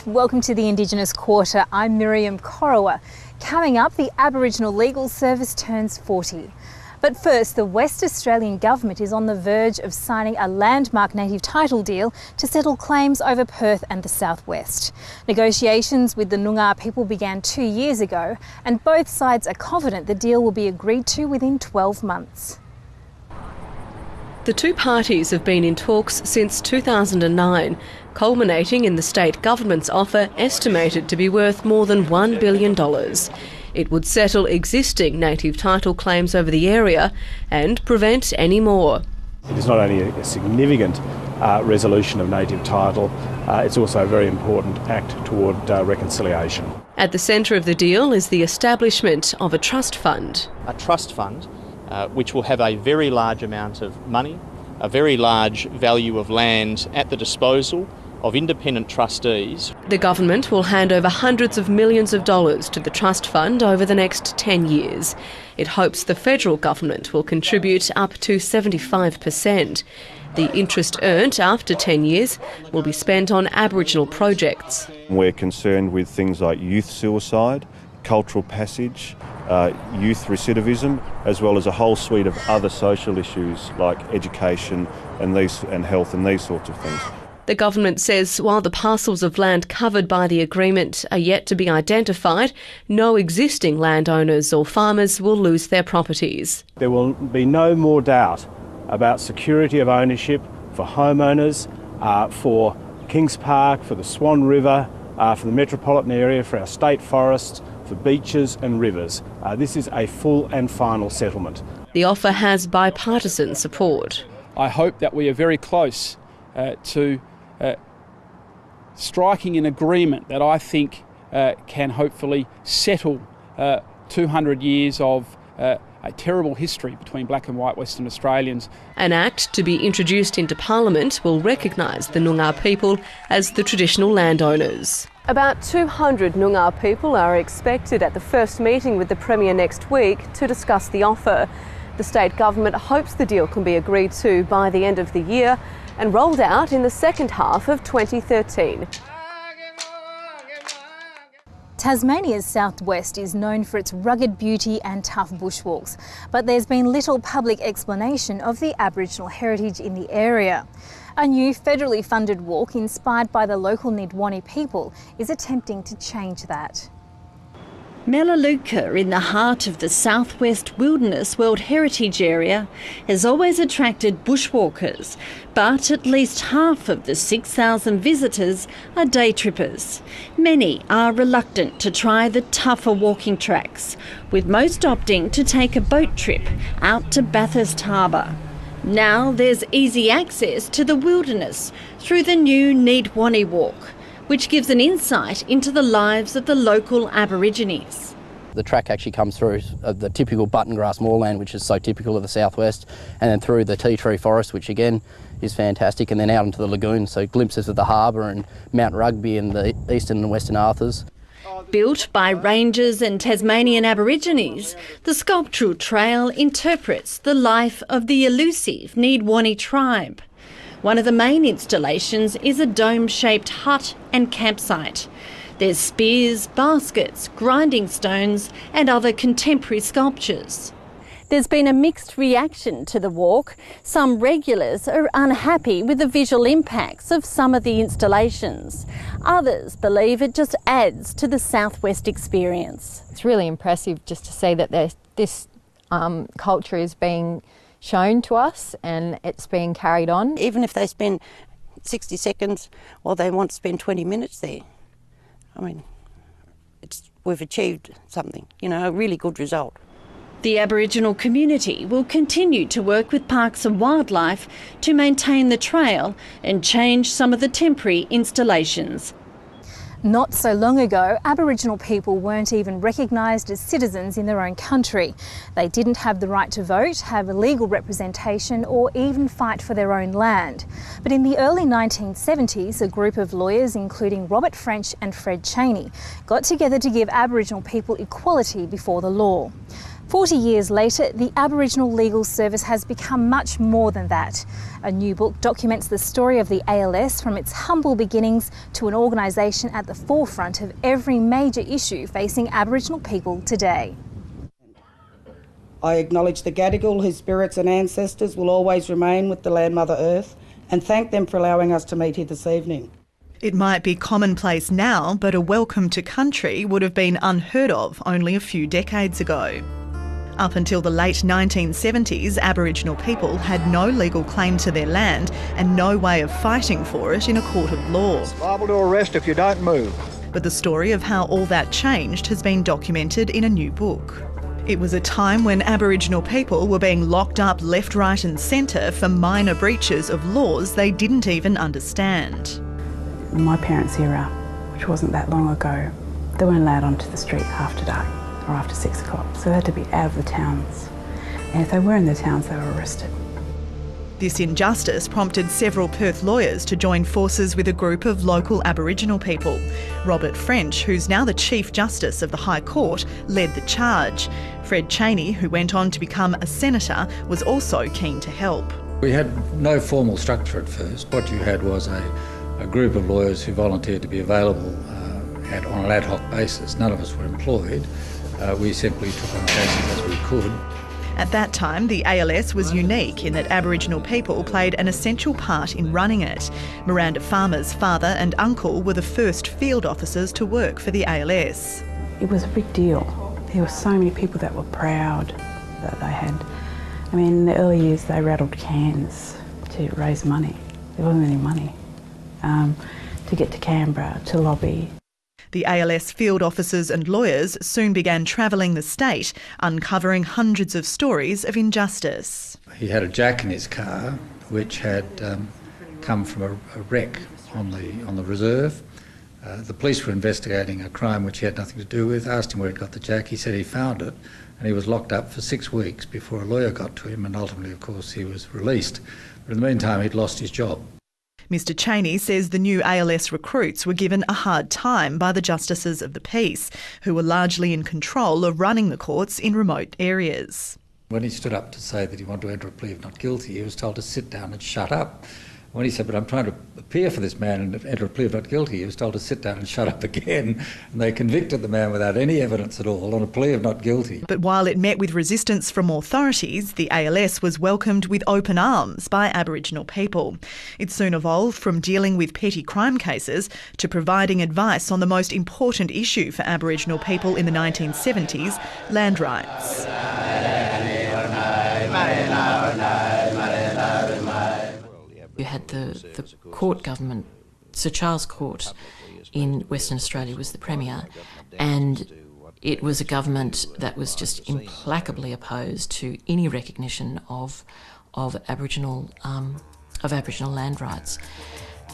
and welcome to the Indigenous Quarter. I'm Miriam Corowa. Coming up, the Aboriginal Legal Service turns 40. But first, the West Australian Government is on the verge of signing a landmark native title deal to settle claims over Perth and the southwest. Negotiations with the Noongar people began 2 years ago, and both sides are confident the deal will be agreed to within 12 months. The two parties have been in talks since 2009, culminating in the state government's offer estimated to be worth more than $1 billion. It would settle existing native title claims over the area and prevent any more. It is not only a significant resolution of native title, it's also a very important act toward reconciliation. At the centre of the deal is the establishment of a trust fund. A trust fund which will have a very large amount of money, a very large value of land at the disposal of independent trustees. The government will hand over hundreds of millions of dollars to the trust fund over the next 10 years. It hopes the federal government will contribute up to 75%. The interest earned after 10 years will be spent on Aboriginal projects. We're concerned with things like youth suicide, cultural passage, youth recidivism, as well as a whole suite of other social issues like education and health and these sorts of things. The government says while the parcels of land covered by the agreement are yet to be identified, no existing landowners or farmers will lose their properties. There will be no more doubt about security of ownership for homeowners, for Kings Park, for the Swan River, for the metropolitan area, for our state forests, for beaches and rivers. This is a full and final settlement. The offer has bipartisan support. I hope that we are very close to striking an agreement that I think can hopefully settle 200 years of a terrible history between black and white Western Australians. An act to be introduced into Parliament will recognise the Noongar people as the traditional landowners. About 200 Noongar people are expected at the first meeting with the Premier next week to discuss the offer. The state government hopes the deal can be agreed to by the end of the year and rolled out in the second half of 2013. Tasmania's southwest is known for its rugged beauty and tough bushwalks, but there's been little public explanation of the Aboriginal heritage in the area. A new federally funded walk inspired by the local Nidwani people is attempting to change that. Melaleuca, in the heart of the Southwest Wilderness World Heritage Area, has always attracted bushwalkers, but at least half of the 6,000 visitors are day trippers. Many are reluctant to try the tougher walking tracks, with most opting to take a boat trip out to Bathurst Harbour. Now there's easy access to the wilderness through the new Nidwani Walk, which gives an insight into the lives of the local Aborigines. The track actually comes through the typical button grass moorland, which is so typical of the southwest, and then through the tea tree forest, which again is fantastic, and then out into the lagoon, so glimpses of the harbour and Mount Rugby and the eastern and western Arthurs. Built by rangers and Tasmanian Aborigines, the sculptural trail interprets the life of the elusive Nidwani tribe. One of the main installations is a dome-shaped hut and campsite. There's spears, baskets, grinding stones and other contemporary sculptures. There's been a mixed reaction to the walk. Some regulars are unhappy with the visual impacts of some of the installations. Others believe it just adds to the Southwest experience. It's really impressive just to see that this culture is being shown to us and it's being carried on. Even if they spend 60 seconds or they want to spend 20 minutes there, I mean, we've achieved something, a really good result. The Aboriginal community will continue to work with Parks and Wildlife to maintain the trail and change some of the temporary installations. Not so long ago, Aboriginal people weren't even recognised as citizens in their own country. They didn't have the right to vote, have legal representation or even fight for their own land. But in the early 1970s, a group of lawyers, including Robert French and Fred Chaney, got together to give Aboriginal people equality before the law. 40 years later, the Aboriginal Legal Service has become much more than that. A new book documents the story of the ALS from its humble beginnings to an organisation at the forefront of every major issue facing Aboriginal people today. I acknowledge the Gadigal, whose spirits and ancestors will always remain with the land Mother Earth, and thank them for allowing us to meet here this evening. It might be commonplace now, but a welcome to country would have been unheard of only a few decades ago. Up until the late 1970s, Aboriginal people had no legal claim to their land and no way of fighting for it in a court of law. Liable to arrest if you don't move. But the story of how all that changed has been documented in a new book. It was a time when Aboriginal people were being locked up left, right and centre for minor breaches of laws they didn't even understand. In my parents' era, which wasn't that long ago, they weren't allowed onto the street after dark or after 6 o'clock, so they had to be out of the towns. And if they were in the towns, they were arrested. This injustice prompted several Perth lawyers to join forces with a group of local Aboriginal people. Robert French, who's now the Chief Justice of the High Court, led the charge. Fred Chaney, who went on to become a senator, was also keen to help. We had no formal structure at first. What you had was a group of lawyers who volunteered to be available on an ad hoc basis. None of us were employed. We simply took on cases as we could. At that time, the ALS was unique in that Aboriginal people played an essential part in running it. Miranda Farmer's father and uncle were the first field officers to work for the ALS. It was a big deal. There were so many people that were proud that they had. I mean, in the early years they rattled cans to raise money. There wasn't any money. To get to Canberra, to lobby. The ALS field officers and lawyers soon began travelling the state, uncovering hundreds of stories of injustice. He had a jack in his car which had come from a wreck on the reserve. The police were investigating a crime which he had nothing to do with, asked him where he got the jack. He said he found it, and he was locked up for 6 weeks before a lawyer got to him, and ultimately, of course, he was released. But in the meantime, he'd lost his job. Mr Chaney says the new ALS recruits were given a hard time by the Justices of the Peace, who were largely in control of running the courts in remote areas. When he stood up to say that he wanted to enter a plea of not guilty, he was told to sit down and shut up. When he said, but I'm trying to appear for this man and enter a plea of not guilty, he was told to sit down and shut up again. And they convicted the man without any evidence at all on a plea of not guilty. But while it met with resistance from authorities, the ALS was welcomed with open arms by Aboriginal people. It soon evolved from dealing with petty crime cases to providing advice on the most important issue for Aboriginal people in the 1970s, land rights. You had the court government, Sir Charles Court in Western Australia was the Premier, and it was a government that was just implacably opposed to any recognition of Aboriginal land rights.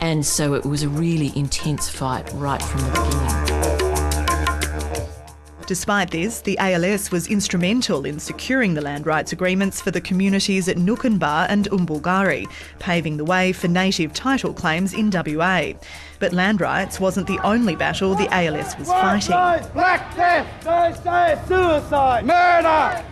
And so it was a really intense fight right from the beginning. Despite this, the ALS was instrumental in securing the land rights agreements for the communities at Nukunbar and Umbulgari, paving the way for native title claims in WA. But land rights wasn't the only battle the ALS was fighting. Black death, Thursday, suicide, murder!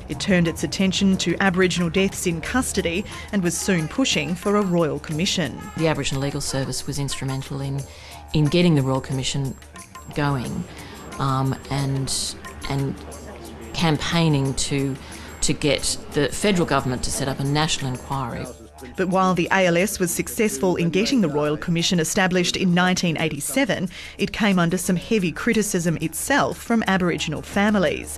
It turned its attention to Aboriginal deaths in custody and was soon pushing for a Royal Commission. The Aboriginal Legal Service was instrumental in getting the Royal Commission going. And campaigning to get the federal government to set up a national inquiry. But while the ALS was successful in getting the Royal Commission established in 1987, it came under some heavy criticism itself from Aboriginal families.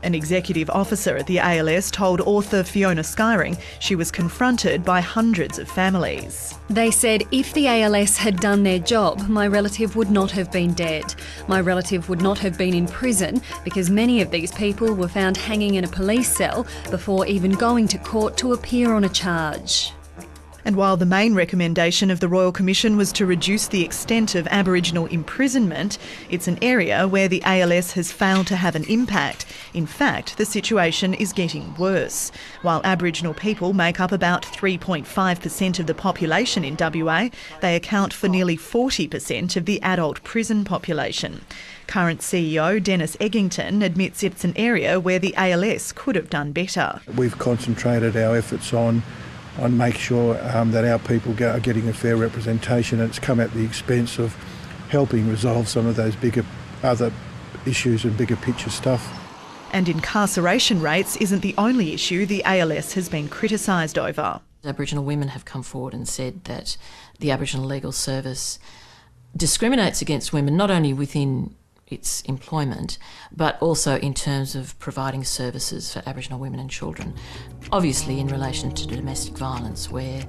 An executive officer at the ALS told author Fiona Skyring she was confronted by hundreds of families. They said if the ALS had done their job, my relative would not have been dead. My relative would not have been in prison because many of these people were found hanging in a police cell before even going to court to appear on a charge. And while the main recommendation of the Royal Commission was to reduce the extent of Aboriginal imprisonment, it's an area where the ALS has failed to have an impact. In fact, the situation is getting worse. While Aboriginal people make up about 3.5% of the population in WA, they account for nearly 40% of the adult prison population. Current CEO Dennis Eggington admits it's an area where the ALS could have done better. We've concentrated our efforts on make sure that our people are getting a fair representation, and it's come at the expense of helping resolve some of those other issues and bigger picture stuff. And incarceration rates isn't the only issue the ALS has been criticised over. Aboriginal women have come forward and said that the Aboriginal Legal Service discriminates against women not only within its employment but also in terms of providing services for Aboriginal women and children. Obviously in relation to domestic violence, where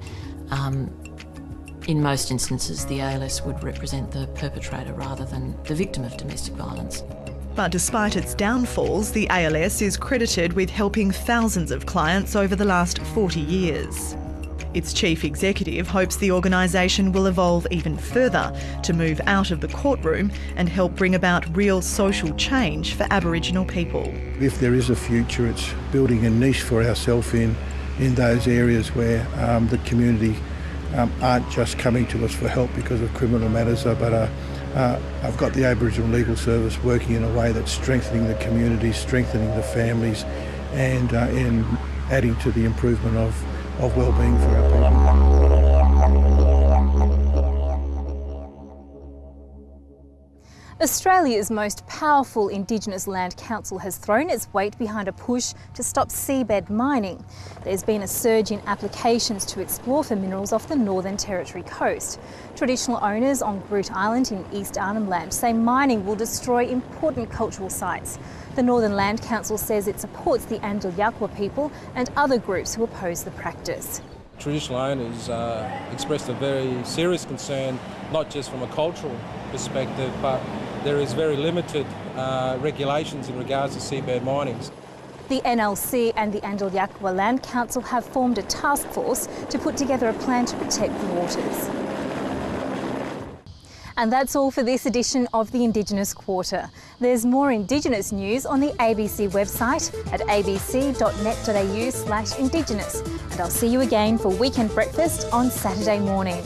in most instances the ALS would represent the perpetrator rather than the victim of domestic violence. But despite its downfalls, the ALS is credited with helping thousands of clients over the last 40 years. Its chief executive hopes the organisation will evolve even further to move out of the courtroom and help bring about real social change for Aboriginal people. If there is a future, it's building a niche for ourselves in those areas where the community aren't just coming to us for help because of criminal matters, but I've got the Aboriginal Legal Service working in a way that's strengthening the community, strengthening the families, and in adding to the improvement of well-being for our people. Australia's most powerful Indigenous Land Council has thrown its weight behind a push to stop seabed mining. There's been a surge in applications to explore for minerals off the Northern Territory coast. Traditional owners on Groote Island in East Arnhem Land say mining will destroy important cultural sites. The Northern Land Council says it supports the Andal people and other groups who oppose the practice. Traditional owners expressed a very serious concern, not just from a cultural perspective, but there is very limited regulations in regards to seabed mining. The NLC and the Andal Land Council have formed a task force to put together a plan to protect the waters. And that's all for this edition of the Indigenous Quarter. There's more Indigenous news on the ABC website at abc.net.au/Indigenous. And I'll see you again for Weekend Breakfast on Saturday morning.